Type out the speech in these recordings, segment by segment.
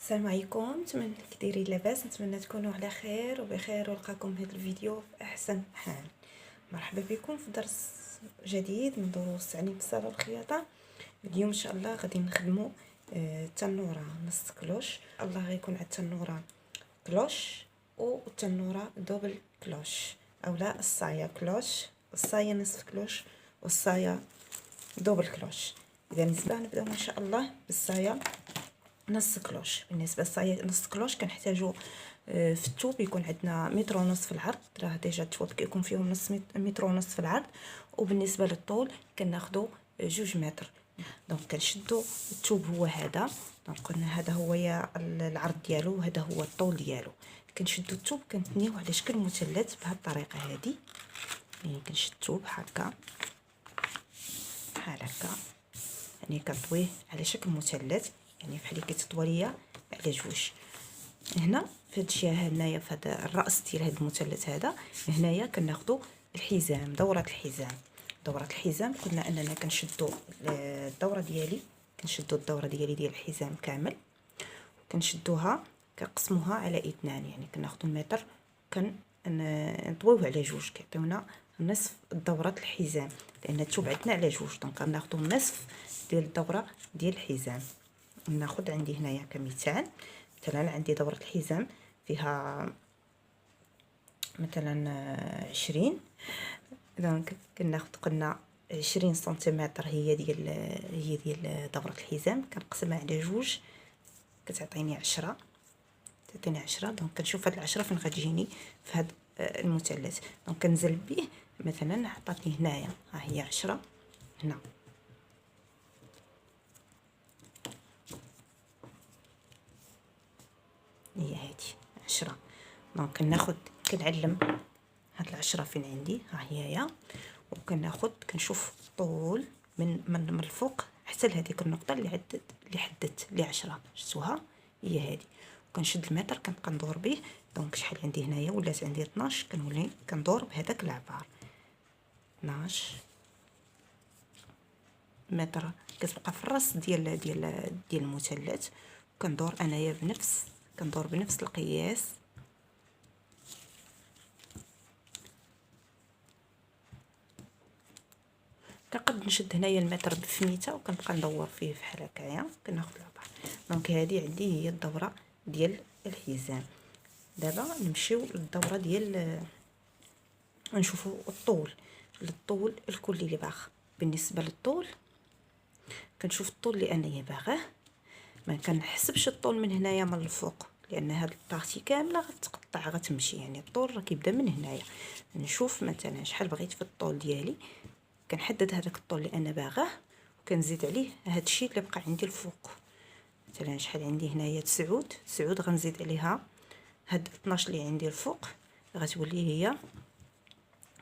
السلام عليكم، نتمنى كي دايرين لاباس. نتمنى تكونوا على خير وبخير ونلقاكم في هذا الفيديو في احسن حال. مرحبا بكم في درس جديد من دروس تعليم الصاله والخياطه. اليوم ان شاء الله غادي نخدموا التنوره نص كلوش. الله غيكون على التنوره كلوش والتنوره دوبل كلوش، اولا الصايه كلوش، الصايه نصف كلوش، والصايه دوبل كلوش. اذا نبداو ان شاء الله بالصايه نص كلوش. بالنسبه للصايه نص كلوش كنحتاجو في الثوب يكون عندنا متر ونص في العرض، راه ديجا الثوب كيكون فيهم نص متر ونص في العرض. وبالنسبه للطول كناخذوا 2 متر. دونك كنشدوا الثوب هو هذا، دونك قلنا هذا هو العرض ديالو وهذا هو الطول ديالو. كنشدوا الثوب كنتنيوه على شكل مثلث بهذه الطريقه هذه، يعني كنشد الثوب هكا بحال هكا، يعني كنطويه على شكل مثلث، يعني بحال كيتطوى ليا على جوج. هنا في هاد الجهه هنايا في هذا الراس ديال هذا المثلث هذا هنايا كناخذوا الحزام، دوره الحزام. دوره الحزام قلنا اننا كنشدوا الدوره ديالي، كنشدوا الدوره ديالي ديال الحزام كامل، كنشدوها كنقسموها على 2، يعني كناخذوا المتر كنطويوه على جوج، كيعطيونا نصف دوره الحزام، لان الثوب عندنا على جوج، دونك غناخذوا النصف ديال الدوره ديال الحزام. ناخذ عندي هنايا كمثال، مثلا عندي دوره الحزام فيها مثلا 20، دونك كناخذ قلنا 20 سنتيمتر هي ديال دوره الحزام، كنقسمها على جوج كتعطيني 10. تعطيني 10. دونك كنشوف هاد العشرة فين غتجيني في هاد المثلث، دونك كنزل به. مثلا عطاتني هنايا ها هي 10 هنا، هي هادي 10. دونك كنعلم هاد العشرة فين عندي، ها هي وكناخد كنشوف الطول من الفوق حتى لهذيك النقطه اللي حددت لي 10، شفتوها هي هادي. وكنشد المتر كنبقى ندور به. دونك شحال عندي هنايا؟ ولات عندي 12، كنولي كندور بهذاك العبار 12 متر، كتبقى في الراس ديال المثلث. كندور انايا كندور بنفس القياس، كنقد نشد هنايا المتر بفنيته وكنبقى ندور فيه بحال هكايا، كناخذ العبار. دونك هذه عندي هي الدوره ديال الحزام. دابا نمشيو للدوره ديال نشوفوا الطول الكلي اللي باغ. بالنسبه للطول كنشوف الطول اللي انايا باغاه، ما كنحسبش الطول من هنايا من الفوق، لان هاد البارتي كامله غتقطع غتمشي، يعني الطول راه كيبدا من هنايا. نشوف مثلا شحال بغيت في الطول ديالي، كنحدد هذاك الطول اللي انا باغاه وكنزيد عليه هذا الشيء اللي بقى عندي الفوق. مثلا شحال عندي هنايا 9 غنزيد عليها هاد 12 اللي عندي الفوق، غتولي هي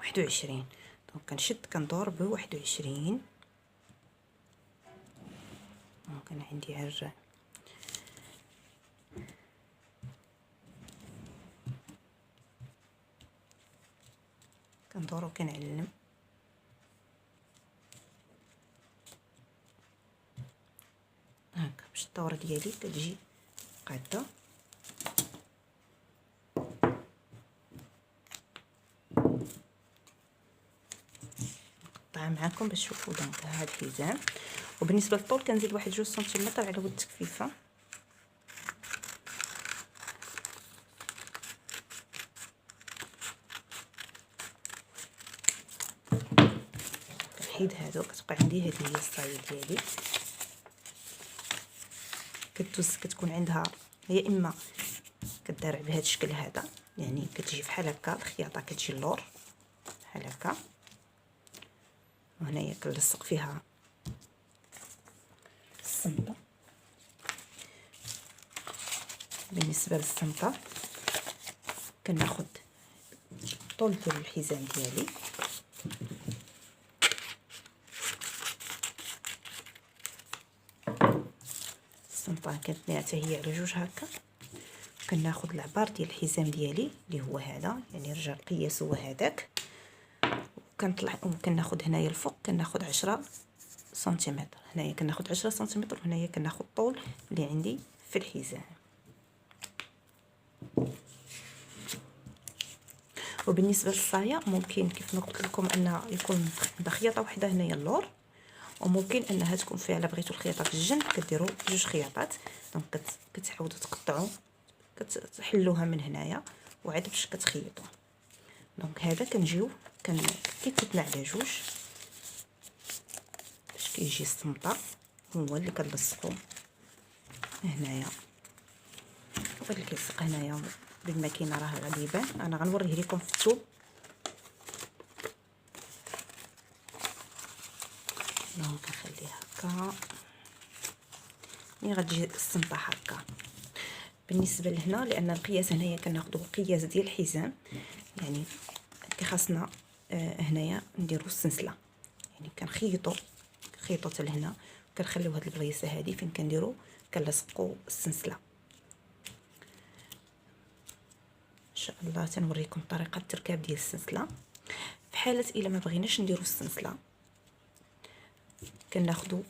21. دونك كنشد كندور ب 21. ممكن عندي عرجه كندور وكنعلم هكا باش الدوره ديالي كتجي قاده. نقطعها معكم باش تشوفوا. دونك هذا الحزام. وبالنسبه للطول كنزيد 1 سنتيمتر على ود التكفيفه. كنحيد هادو، كتبقى عندي هذه هي الصايه ديالي. كتكون عندها يا اما كدار بهذا الشكل هذا، يعني كتجي بحال هكا الخياطه كتجي اللور بحال هكا، وهنايا كنلصق فيها الصمطه. بالنسبه للصمطه كناخذ الطول ديال الحزام ديالي، الصمطه كتبنيها حتى هي على جوج هكا. كناخذ العبار ديال الحزام ديالي اللي هو هذا، يعني رجع القياس هو هذاك، وكنطلع وكناخذ هنايا الفوق كناخذ 10 سنتيمتر، هنايا كناخذ 10 سنتيمتر، وهنايا كناخذ الطول اللي عندي في الحزام. وبالنسبه للصايه ممكن كيف ما قلت لكم ان يكون عندها خياطه واحده هنايا اللور، وممكن انها تكون فيها الا بغيتوا الخياطه في الجنب كديروا جوج خياطات. دونك كتعاودوا تقطعوا، كتحلوها من هنايا وعاد باش كتخيطوا. دونك هذا كنجيو كيتبنى على جوج باش كيجي السمطه هو اللي كنلصقوا هنايا. وهذا اللي كيلصق هنايا بالماكينه راه غادي يبان، انا غنوريه لكم في الثوب. دونك نخليها هكا ملي غتجي السمطه هكا. بالنسبه لهنا لان القياس هنايا كناخذوا قياس ديال الحزام، يعني كيخاصنا هنايا نديروا السنسله، يعني كنخيطوا حتى لهنا وكنخليو هاد البلايصه هادي فين كنديروا كنلصقوا السنسله. ان شاء الله تنوريكم طريقه التركاب ديال السنسله. في حاله الا ما بغيناش نديروا السنسله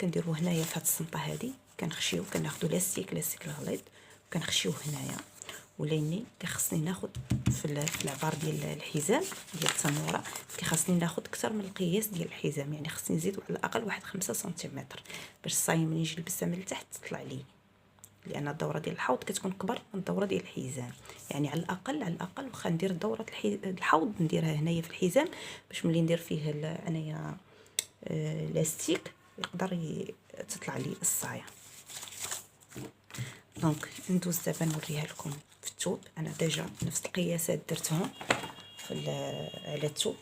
كنديروا هنايا في هاد السنطه هادي كنخشيو، كناخذوا لاستيك الغليظ وكنخشيوه هنايا. ولاني كيخصني ناخذ في العبار ديال الحزام ديال التنوره كيخصني ناخذ اكثر من القياس ديال الحزام، يعني خصني نزيد على الاقل واحد 5 سنتيمتر باش الصاي ملي يجي يلبسها من التحت تطلع لي، لان الدوره ديال الحوض كتكون كبر من الدوره ديال الحزام. يعني على الاقل واخا ندير دوره الحوض نديرها هنايا في الحزام باش ملي ندير فيه انايا لاستيك يقدر تطلع لي الصايه. دونك ندوز دابا نوريها لكم في الثوب. انا ديجا نفس القياسات درتهم على الثوب.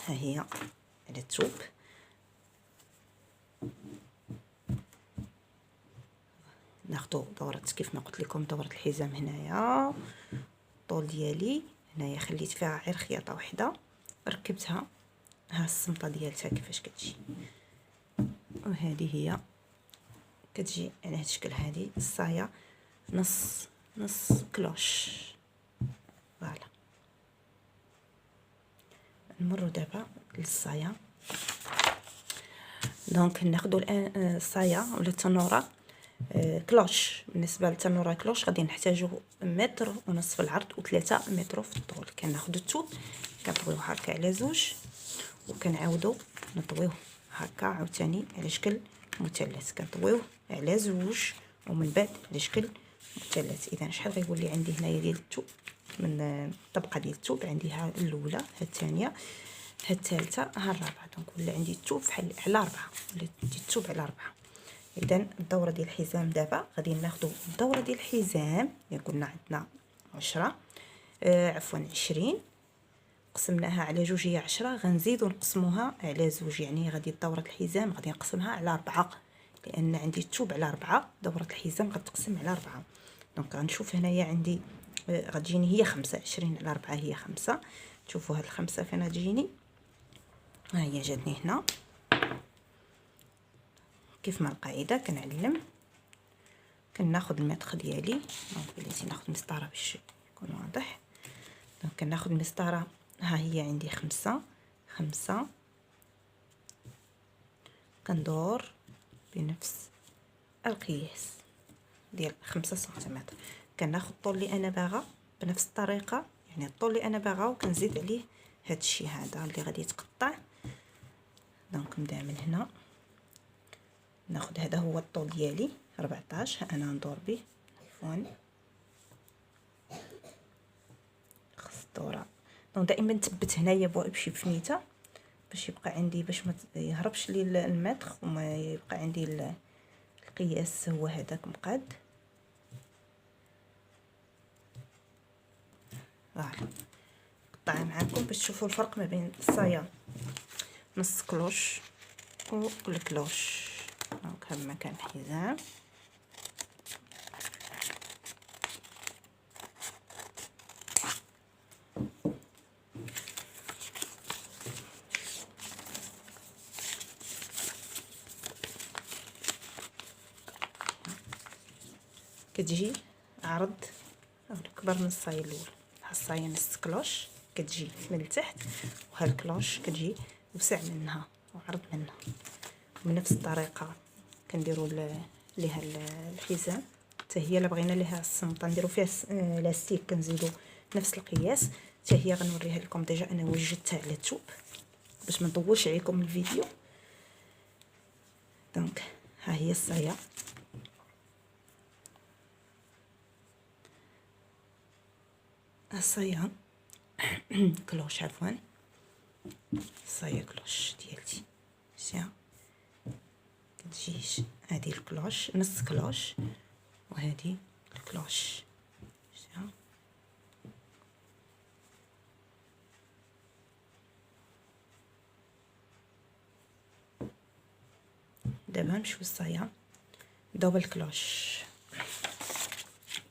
ها هي على الثوب. ناخذ دوره كيف ما قلت لكم دوره الحزام هنايا، الطول ديالي هنايا خليت فيها غير خياطه واحده ركبتها. ها السمطه ديالتها كيفاش كتجي، وهذه هي كتجي على هذا الشكل. هذه الصايه نص كلوش. فوالا نمروا دابا للصايه. دونك ناخذوا الان الصايه ولا التنوره كلوش. بالنسبه للتنوره كلوش غادي نحتاجو 1.5 متر في العرض و3 متر في الطول. كناخذوا الثوب كنطويوه هكا على زوج وكنعاودوا نطويوه هكا عاوتاني على شكل مثلث، كنطويوه على زوج ومن بعد على شكل مثلث. اذا شحال غيولي عندي هنايا ديال الثوب من الطبقه ديال الثوب؟ عندي ها الاولى، ها الثانيه، ها الثالثه، ها الرابعه. دونك ولا عندي الثوب بحال على 4، ولا عندي الثوب على 4. اذا الدوره ديال الحزام دابا غادي ناخذوا الدوره ديال الحزام اللي قلنا عندنا 10 عفوا 20 قسمناها على جوج هي 10، غنزيدوا نقسموها على زوج، يعني غادي دوره الحزام غادي نقسمها على 4، لان عندي الثوب على 4 دوره الحزام غتقسم على 4. دونك غنشوف هنايا عندي غتجيني هي 5. 20 على 4 هي 5. شوفوا هاد الخمسة فين غتجيني، ها هي جاتني هنا. كيف ما القاعده كنعلم كناخذ المتر ديالي. دونك بلاتي ناخذ مسطره باش يكون واضح. دونك كناخذ المسطره، ها هي عندي 5 كندور بنفس القياس ديال 5 سنتيمتر. كناخذ الطول اللي انا باغا بنفس الطريقه، يعني الطول اللي انا باغا وكنزيد عليه هذا الشيء هذا اللي غادي يتقطع. دونك نبدا من هنا ناخذ هذا هو الطول ديالي 14، انا ندور به عفوا خص الدوره. ودائما نثبت هنايا بشي بفنيته باش يبقى عندي، باش ما يهربش لي المتر وما يبقى عندي القياس هو هذاك مقاد. فوالا نقطعها معاكم باش تشوفوا الفرق ما بين الصايه نص كلوش والكلوش. دونك هذا مكان الحزام. كتجي عرض اكبر من الصايه الاولى. ها الصايه نص كلوش كتجي من التحت، وها الكلوش كتجي وسع منها وعرض منها. بنفس الطريقه كنديروا ليها الحزام حتى هي. الا بغينا ليها الصمطه نديروا فيها لاستيك كنزيدوا نفس القياس حتى هي. غنوريها لكم ديجا انا وجدتها على الثوب باش ما نطولش عليكم الفيديو. دونك ها هي الصايه، الصايه كلوش عفوا، الصايه كلوش ديالتي شتيها كتجيش. هذه الكلوش نص كلوش وهذه الكلوش شتيها. دابا نمشيو للصايه دوبل كلوش.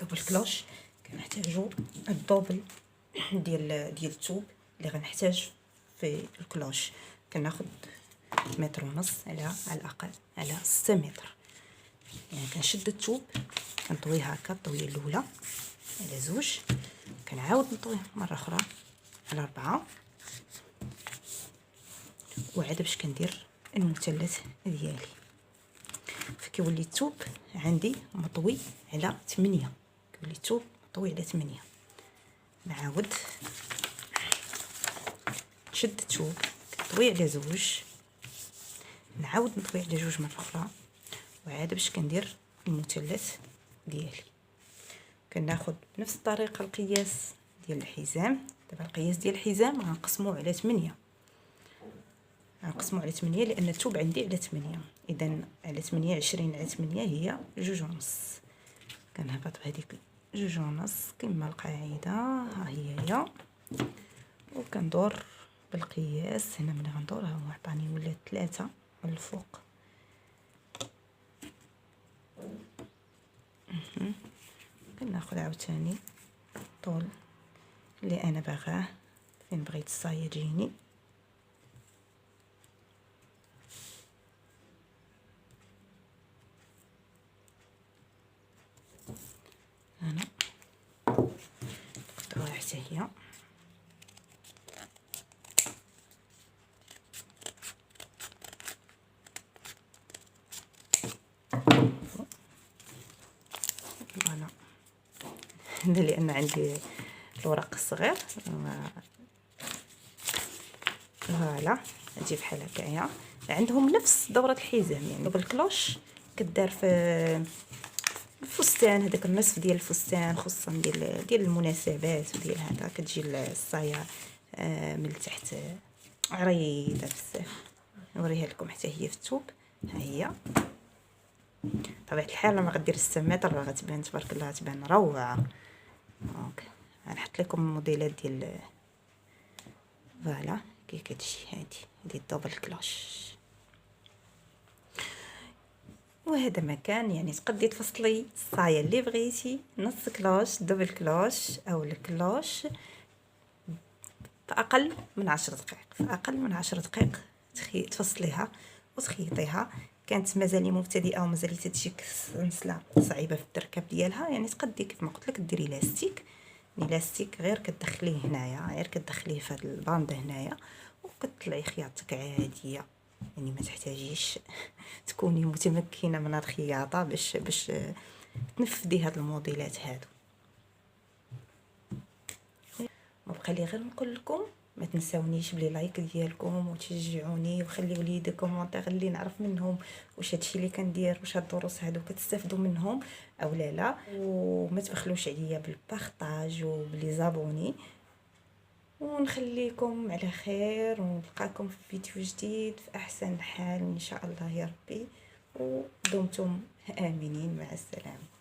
دوبل كلوش كنحتاجو الدوبل ديال الثوب اللي غنحتاج في الكلوش. كناخذ متر ونص على الاقل على 6 متر. يعني كنشد الثوب كنطويه هكا الطويه الاولى على 2، كنعاود نطويه مره اخرى على 4، وعاد باش كندير المثلث ديالي. فكيولي الثوب عندي مطوي على 8، كيولي الثوب مطوي على 8. نعاود نشد الثوب كنطوي على 2، نعاود نطوي على 2 مره اخرى، وعاد باش كندير المثلث ديالي. كناخذ بنفس الطريقه القياس ديال الحزام. دابا القياس ديال الحزام غنقسموه على 8، غنقسموه على 8 لان الثوب عندي على 8. اذا على 8 20 على 8 هي 2.5. كنهبط بهذيك 2.5 كما القاعده. ها هي وكندور بالقياس. هنا ملي غندور ها هو عطاني ولا 3 من الفوق. كناخذ عاوتاني الطول اللي انا باغاه فين بغيت الصايه تجيني. هنا نقطعوها حتى هي. فوالا هذا لان عندي الورق الصغير. فوالا نجي بحال هكايا. عندهم نفس دوره الحزام يعني بالكلوش كدار في الفستان، هذاك النصف ديال الفستان خصوصا ديال المناسبات وديال هذا. كتجي الصايه من التحت عريضه بزاف. نوريها لكم حتى هي في الثوب. ها هي طبيعه الحال ما غدير 6 متر راه غتبان تبارك الله، غتبان روعه. دونك غنحط لكم الموديلات ديال فوالا كي كتجي هذه الدبل كلوش. وهذا مكان يعني تقدري تفصلي الصايه اللي بغيتي نص كلوش دبل كلوش او الكلوش في اقل من 10 دقائق. في اقل من 10 دقائق تفصليها وتخيطيها. كانت مازالي مبتدئه ومازالي تجيك سلسله صعيبه في التركب ديالها، يعني تقدري كيف ما قلت لك ديري لاستيك. لاستيك غير كتدخليه هنايا، غير كتدخليه في هاد الباند هنايا وكتطلعي خياطتك عاديه. يعني ما تحتاجيش تكوني متمكنه من الخياطه باش تنفذي هاد الموديلات هادو. ما بقى لي غير نقول لكم ما تنساونيش بلي لايك ديالكم وتشجعوني وخليوا لي دي كومونتير اللي نعرف منهم واش هادشي اللي كندير واش هاد الدروس هادو كتستافدوا منهم او لا. وما تبخلوش عليا بالبارطاج وبلي زابوني. ونخليكم على خير، ونلقاكم في فيديو جديد في احسن حال ان شاء الله يا ربي، ودمتم امنين. مع السلامه.